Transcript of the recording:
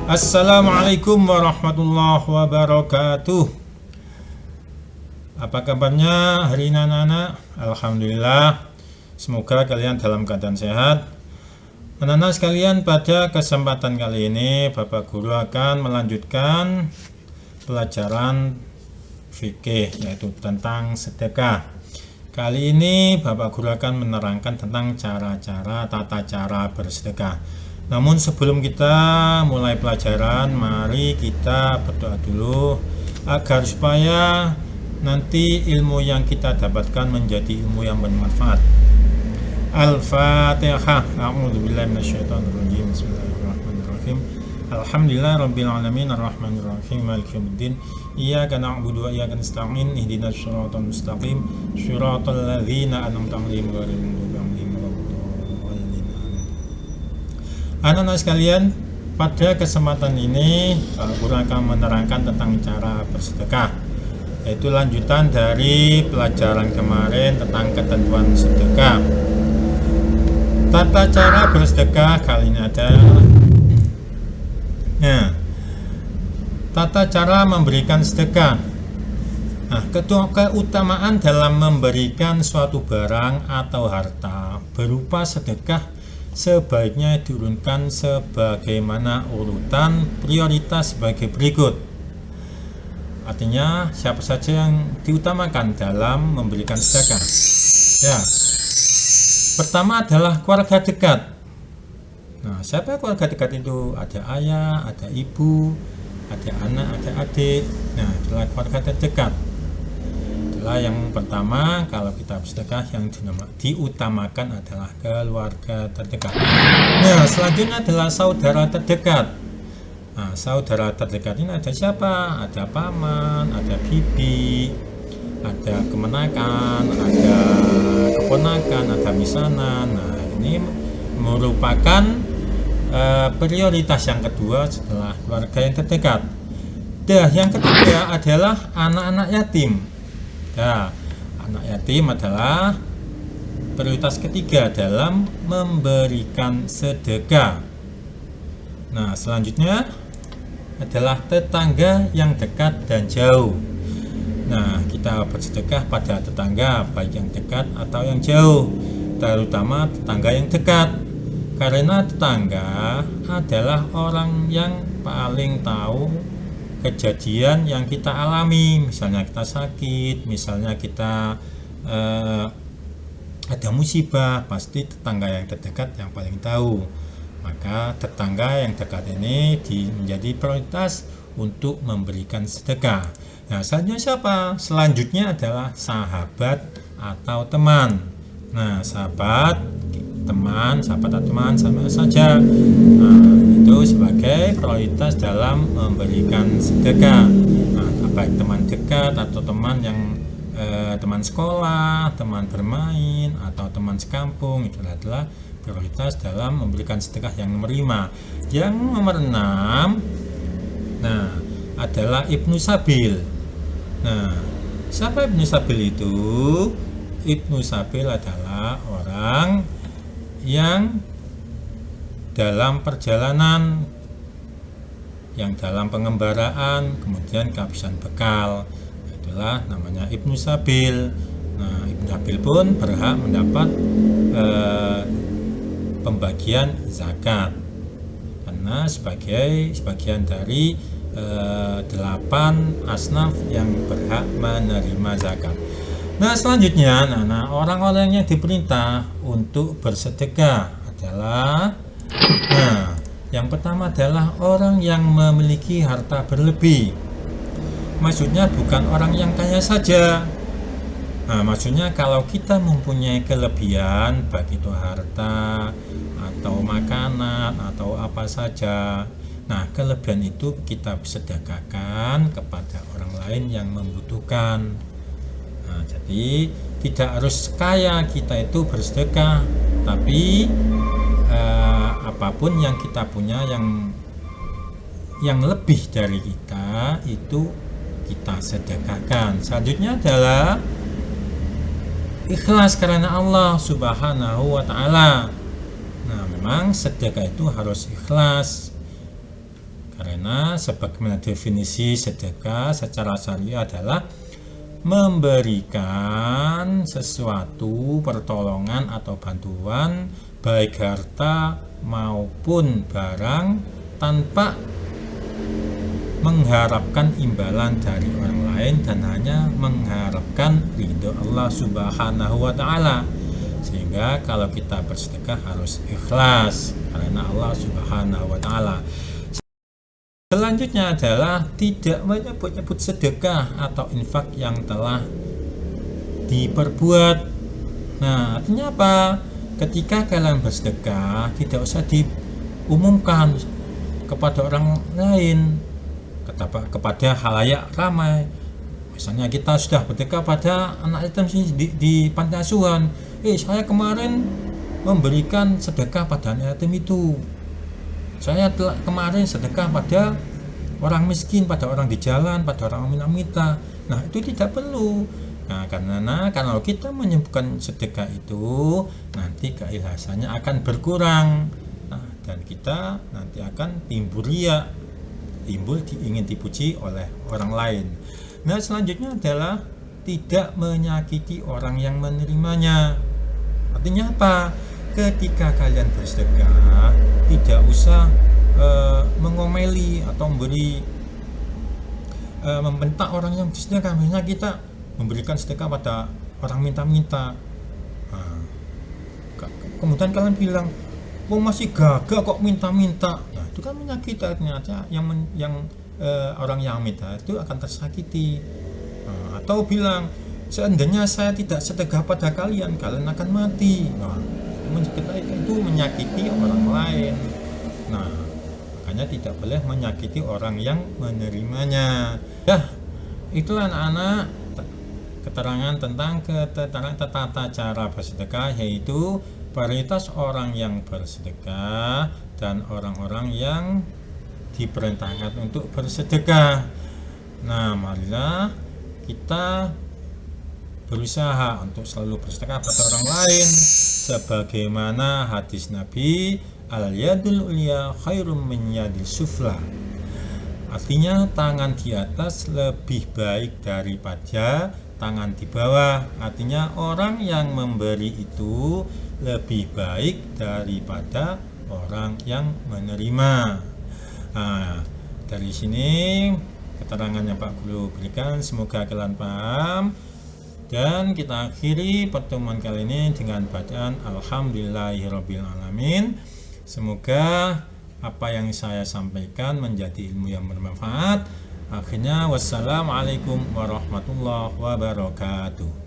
Assalamualaikum warahmatullahi wabarakatuh. Apa kabarnya hari ini anak-anak? Alhamdulillah, semoga kalian dalam keadaan sehat. Anak-anak sekalian, pada kesempatan kali ini Bapak Guru akan melanjutkan pelajaran fikih, yaitu tentang sedekah. Kali ini Bapak Guru akan menerangkan tentang cara-cara, tata cara bersedekah. Namun sebelum kita mulai pelajaran, mari kita berdoa dulu agar supaya nanti ilmu yang kita dapatkan menjadi ilmu yang bermanfaat. Al-Fatihah. A'udzubillahi minasyaitonirrajim. Bismillahirrahmanirrahim. Alhamdulillahirabbil alamin arrahmanirrahim maliki yaumiddin. Iyyaka na'budu wa iyyaka nasta'in. Ihdinas shiratal mustaqim. Shiratal ladzina an'amta 'alaihim ghairil maghdubi 'alaihim waladdallin. Anak-anak sekalian, pada kesempatan ini Guru akan menerangkan tentang cara bersedekah, yaitu lanjutan dari pelajaran kemarin tentang ketentuan sedekah. Tata cara bersedekah kali ini adalah tata cara memberikan sedekah. Nah, keutamaan dalam memberikan suatu barang atau harta berupa sedekah sebaiknya diurutkan sebagaimana urutan prioritas sebagai berikut. Artinya siapa saja yang diutamakan dalam memberikan sedekah? Ya, pertama adalah keluarga dekat. Nah, siapa keluarga dekat itu? Ada ayah, ada ibu, ada anak, ada adik. Nah, itulah keluarga terdekat. Itulah yang pertama, kalau kita bersedekah yang diutamakan adalah keluarga terdekat. Nah, selanjutnya adalah saudara terdekat. Nah, saudara terdekat ini ada siapa? Ada paman, ada bibi, ada kemenakan, ada keponakan, ada misanan. Nah, ini merupakan prioritas yang kedua setelah keluarga yang terdekat. Yang ketiga adalah anak-anak yatim. Anak yatim adalah prioritas ketiga dalam memberikan sedekah. Nah, selanjutnya adalah tetangga yang dekat dan jauh. Nah, kita bersedekah pada tetangga baik yang dekat atau yang jauh, terutama tetangga yang dekat, karena tetangga adalah orang yang paling tahu kejadian yang kita alami. Misalnya kita sakit, misalnya kita ada musibah, pasti tetangga yang terdekat yang paling tahu. Maka tetangga yang dekat ini menjadi prioritas untuk memberikan sedekah. Nah, selanjutnya siapa? Selanjutnya adalah sahabat atau teman. Nah, sahabat atau teman sama saja. Nah, itu sebagai prioritas dalam memberikan sedekah. Nah, baik teman dekat atau teman yang teman sekolah, teman bermain, atau teman sekampung, itu adalah prioritas dalam memberikan sedekah yang nomor 5. Yang nomor 6 adalah Ibnu Sabil. Nah, siapa Ibnu Sabil itu? Ibnu Sabil adalah orang yang dalam perjalanan, yang dalam pengembaraan, kemudian kehabisan bekal. Itulah namanya Ibnu Sabil. Nah, Ibnu Sabil pun berhak mendapat pembagian zakat, karena sebagai sebagian dari 8 asnaf yang berhak menerima zakat. Nah, selanjutnya orang-orang yang diperintah untuk bersedekah adalah yang pertama adalah orang yang memiliki harta berlebih. Maksudnya bukan orang yang kaya saja. Nah, maksudnya kalau kita mempunyai kelebihan, baik itu harta atau makanan atau apa saja, nah kelebihan itu kita sedekahkan kepada orang lain yang membutuhkan. Nah, jadi tidak harus kaya kita itu bersedekah, tapi apapun yang kita punya yang lebih dari kita itu kita sedekahkan. Selanjutnya adalah ikhlas karena Allah Subhanahu wa ta'ala. Nah, memang sedekah itu harus ikhlas Karena sebagaimana definisi sedekah secara syariah adalah memberikan sesuatu pertolongan atau bantuan baik harta maupun barang tanpa mengharapkan imbalan dari orang lain dan hanya mengharapkan ridho Allah Subhanahu wa Ta'ala. Sehingga kalau kita bersedekah harus ikhlas karena Allah Subhanahu wa Ta'ala. Selanjutnya adalah tidak menyebut-nyebut sedekah atau infak yang telah diperbuat. Nah, artinya apa? Ketika kalian bersedekah, tidak usah diumumkan kepada orang lain, kepada halayak ramai. Misalnya kita sudah bersedekah pada anak yatim di panti asuhan. Saya kemarin memberikan sedekah pada anak yatim itu. Saya telah kemarin sedekah pada orang miskin, pada orang di jalan, pada orang minta-minta. Nah, itu tidak perlu. Nah, karena kalau kita menyebutkan sedekah itu, nanti keikhlasannya akan berkurang. Nah, dan kita nanti akan timbul riya, ingin dipuji oleh orang lain. Nah, selanjutnya adalah tidak menyakiti orang yang menerimanya. Artinya apa? Ketika kalian bersedekah, tidak usah mengomeli atau membentak orang yang bersedekah. Misalnya kita memberikan sedekah pada orang minta-minta, kemudian kalian bilang, masih gagah kok minta-minta. Nah, itu kan menyakiti. Ternyata yang orang yang minta itu akan tersakiti. Atau bilang, seandainya saya tidak sedekah pada kalian akan mati. Nah, itu menyakiti orang lain. Nah, makanya tidak boleh menyakiti orang yang menerimanya. Itulah anak-anak keterangan tentang tata cara bersedekah, yaitu prioritas orang yang bersedekah dan orang-orang yang diperintahkan untuk bersedekah. Nah, marilah kita berusaha untuk selalu bersedekah pada orang lain sebagaimana hadis Nabi, al-yadul ulya khairum min yadil sufla. Artinya tangan di atas lebih baik daripada tangan di bawah. Artinya orang yang memberi itu lebih baik daripada orang yang menerima. Nah, dari sini keterangan yang Pak Guru berikan, semoga kalian paham. Dan kita akhiri pertemuan kali ini dengan bacaan Alhamdulillahirrabbilalamin. Semoga apa yang saya sampaikan menjadi ilmu yang bermanfaat. Akhirnya, wassalamualaikum warahmatullahi wabarakatuh.